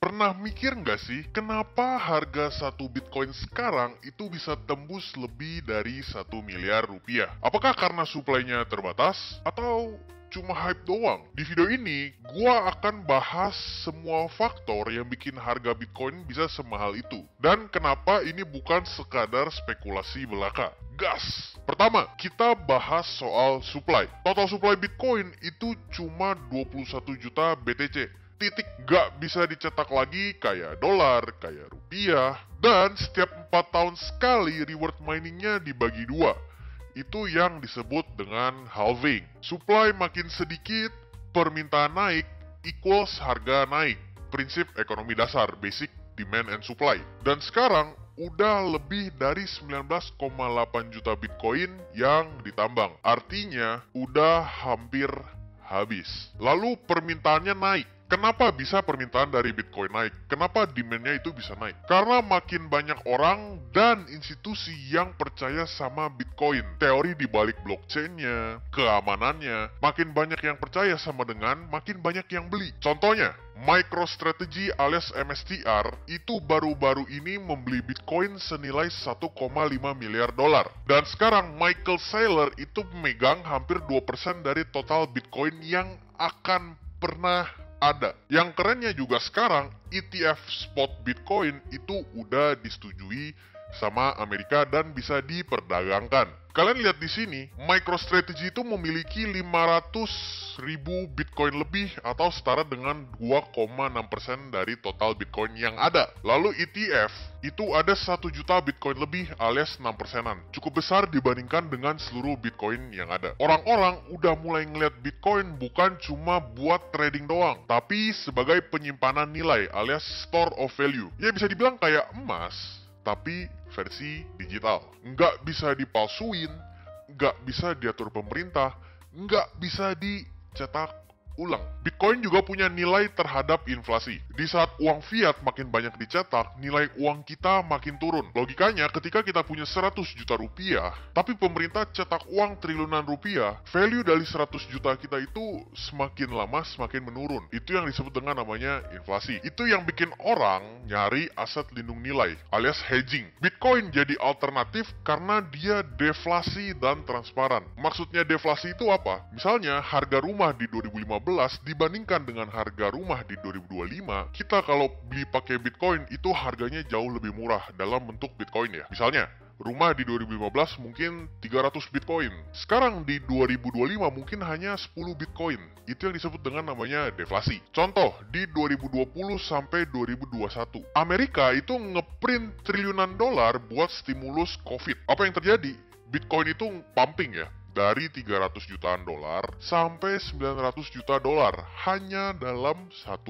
Pernah mikir nggak sih, kenapa harga satu Bitcoin sekarang itu bisa tembus lebih dari 1 miliar rupiah? Apakah karena supply-nya terbatas? Atau cuma hype doang? Di video ini, gua akan bahas semua faktor yang bikin harga Bitcoin bisa semahal itu. Dan kenapa ini bukan sekadar spekulasi belaka. Gas! Pertama, kita bahas soal supply. Total supply Bitcoin itu cuma 21 juta BTC. Titik. Gak bisa dicetak lagi kayak dolar, kayak rupiah. Dan setiap 4 tahun sekali reward miningnya dibagi dua. Itu yang disebut dengan halving. Supply makin sedikit, permintaan naik, equals harga naik. Prinsip ekonomi dasar, basic demand and supply. Dan sekarang udah lebih dari 19,8 juta Bitcoin yang ditambang. Artinya udah hampir habis. Lalu permintaannya naik. Kenapa bisa permintaan dari Bitcoin naik? Kenapa demand-nya itu bisa naik? Karena makin banyak orang dan institusi yang percaya sama Bitcoin. Teori di balik blockchain-nya, keamanannya, makin banyak yang percaya sama dengan makin banyak yang beli. Contohnya, MicroStrategy alias MSTR itu baru-baru ini membeli Bitcoin senilai 1,5 miliar dolar. Dan sekarang Michael Saylor itu memegang hampir 2% dari total Bitcoin yang akan pernah ada. Yang kerennya juga sekarang ETF spot Bitcoin itu udah disetujui sama Amerika dan bisa diperdagangkan. Kalian lihat di sini, MicroStrategy itu memiliki 500.000 Bitcoin lebih atau setara dengan 2,6% dari total Bitcoin yang ada. Lalu ETF itu ada 1 juta Bitcoin lebih alias 6%-an. Cukup besar dibandingkan dengan seluruh Bitcoin yang ada. Orang-orang udah mulai ngeliat Bitcoin bukan cuma buat trading doang, tapi sebagai penyimpanan nilai alias store of value. Ya bisa dibilang kayak emas, tapi versi digital. Nggak bisa dipalsuin, nggak bisa diatur pemerintah, nggak bisa dicetak ulang. Bitcoin juga punya nilai terhadap inflasi. Di saat uang fiat makin banyak dicetak, nilai uang kita makin turun. Logikanya, ketika kita punya 100 juta rupiah, tapi pemerintah cetak uang triliunan rupiah, value dari 100 juta kita itu semakin lama semakin menurun. Itu yang disebut dengan namanya inflasi. Itu yang bikin orang nyari aset lindung nilai, alias hedging. Bitcoin jadi alternatif karena dia deflasi dan transparan. Maksudnya deflasi itu apa? Misalnya, harga rumah di 2015 dibandingkan dengan harga rumah di 2025, kita kalau beli pakai Bitcoin itu harganya jauh lebih murah dalam bentuk Bitcoin ya. Misalnya, rumah di 2015 mungkin 300 Bitcoin. Sekarang di 2025 mungkin hanya 10 Bitcoin. Itu yang disebut dengan namanya deflasi. Contoh, di 2020 sampai 2021, Amerika itu ngeprint triliunan dolar buat stimulus COVID. Apa yang terjadi? Bitcoin itu pumping ya. Dari 300 jutaan dolar sampai 900 juta dolar hanya dalam 1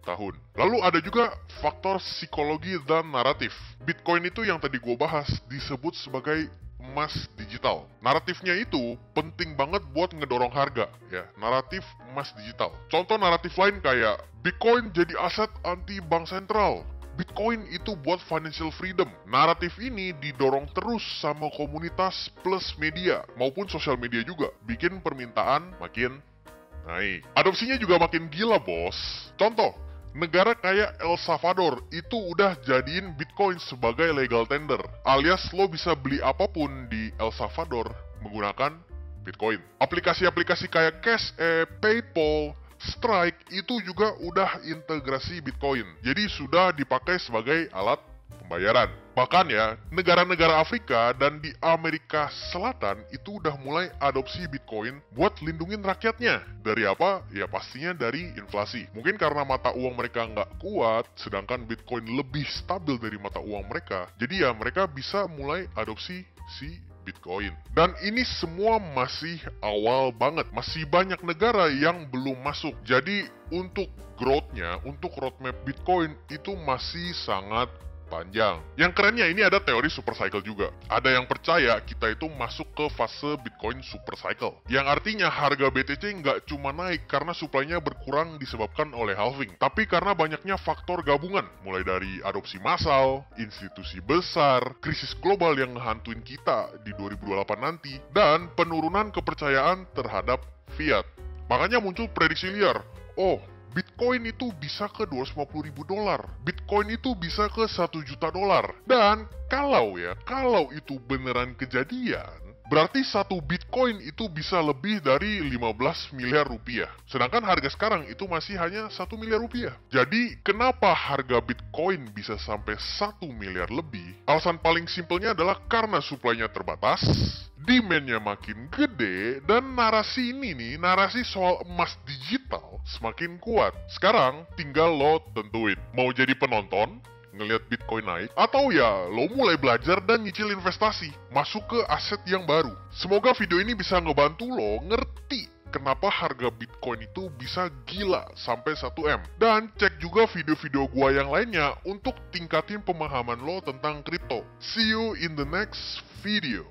tahun. Lalu ada juga faktor psikologi dan naratif. Bitcoin itu yang tadi gue bahas disebut sebagai emas digital. Naratifnya itu penting banget buat ngedorong harga ya. Naratif emas digital. Contoh naratif lain kayak Bitcoin jadi aset anti bank sentral. Bitcoin itu buat financial freedom. Naratif ini didorong terus sama komunitas plus media maupun sosial media juga. Bikin permintaan makin naik. Adopsinya juga makin gila, bos. Contoh, negara kayak El Salvador itu udah jadiin Bitcoin sebagai legal tender. Alias lo bisa beli apapun di El Salvador menggunakan Bitcoin. Aplikasi-aplikasi kayak Cash App, PayPal, Strike itu juga udah integrasi Bitcoin. Jadi sudah dipakai sebagai alat pembayaran. Bahkan ya, negara-negara Afrika dan di Amerika Selatan itu udah mulai adopsi Bitcoin buat lindungin rakyatnya. Dari apa? Ya pastinya dari inflasi. Mungkin karena mata uang mereka nggak kuat, sedangkan Bitcoin lebih stabil dari mata uang mereka. Jadi ya mereka bisa mulai adopsi si Bitcoin. Dan ini semua masih awal banget. Masih banyak negara yang belum masuk. Jadi untuk growth-nya, untuk roadmap Bitcoin itu masih sangat panjang. Yang kerennya ini ada teori super cycle juga. Ada yang percaya kita itu masuk ke fase Bitcoin super cycle. Yang artinya harga BTC nggak cuma naik karena supply-nya berkurang disebabkan oleh halving, tapi karena banyaknya faktor gabungan. Mulai dari adopsi massal, institusi besar, krisis global yang ngehantuin kita di 2028 nanti, dan penurunan kepercayaan terhadap fiat. Makanya muncul prediksi liar. Oh, Bitcoin itu bisa ke 250.000 dolar. Bitcoin itu bisa ke 1 juta dolar. Dan kalau itu beneran kejadian, berarti satu Bitcoin itu bisa lebih dari 15 miliar rupiah. Sedangkan harga sekarang itu masih hanya 1 miliar rupiah. Jadi, kenapa harga Bitcoin bisa sampai 1 miliar lebih? Alasan paling simpelnya adalah karena supply-nya terbatas, demand-nya makin gede, dan narasi ini nih, narasi soal emas digital semakin kuat. Sekarang, tinggal lo tentuin. Mau jadi penonton? Ngelihat Bitcoin naik, atau ya lo mulai belajar dan nyicil investasi, masuk ke aset yang baru. Semoga video ini bisa ngebantu lo ngerti kenapa harga Bitcoin itu bisa gila sampai 1M. Dan cek juga video-video gua yang lainnya untuk tingkatin pemahaman lo tentang kripto. See you in the next video.